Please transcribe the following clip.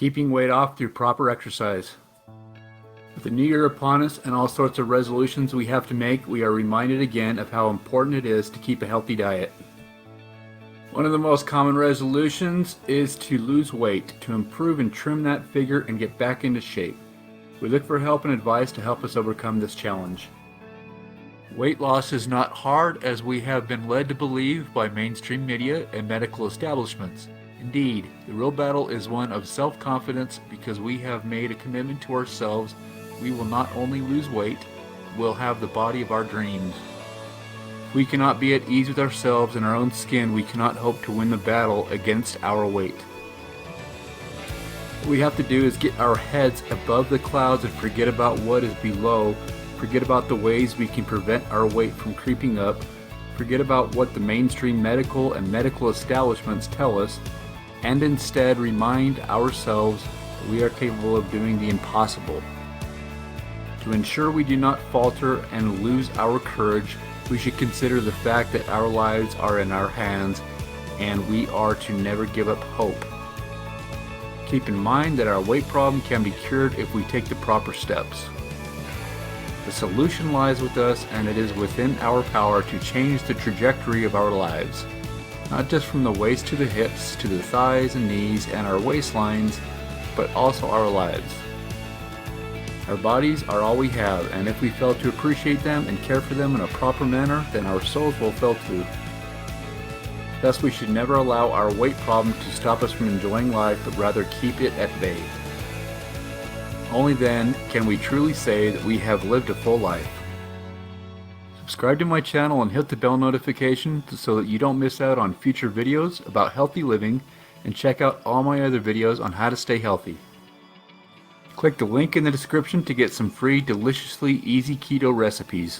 keeping weight off through proper exercise. With the new year upon us and all sorts of resolutions we have to make, we are reminded again of how important it is to keep a healthy diet. One of the most common resolutions is to lose weight, to improve and trim that figure and get back into shape. We look for help and advice to help us overcome this challenge. Weight loss is not hard, as we have been led to believe by mainstream media and medical establishments. Indeed, the real battle is one of self-confidence, because we have made a commitment to ourselves. We will not only lose weight, we'll have the body of our dreams. If we cannot be at ease with ourselves and our own skin, we cannot hope to win the battle against our weight. What we have to do is get our heads above the clouds and forget about what is below. Forget about the ways we can prevent our weight from creeping up. Forget about what the mainstream medical and medical establishments tell us, and instead remind ourselves that we are capable of doing the impossible. To ensure we do not falter and lose our courage, we should consider the fact that our lives are in our hands and we are to never give up hope. Keep in mind that our weight problem can be cured if we take the proper steps. The solution lies with us, and it is within our power to change the trajectory of our lives. Not just from the waist to the hips, to the thighs and knees and our waistlines, but also our lives. Our bodies are all we have, and if we fail to appreciate them and care for them in a proper manner, then our souls will fail too. Thus, we should never allow our weight problem to stop us from enjoying life, but rather keep it at bay. Only then can we truly say that we have lived a full life. Subscribe to my channel and hit the bell notification so that you don't miss out on future videos about healthy living, and check out all my other videos on how to stay healthy. Click the link in the description to get some free, deliciously easy keto recipes.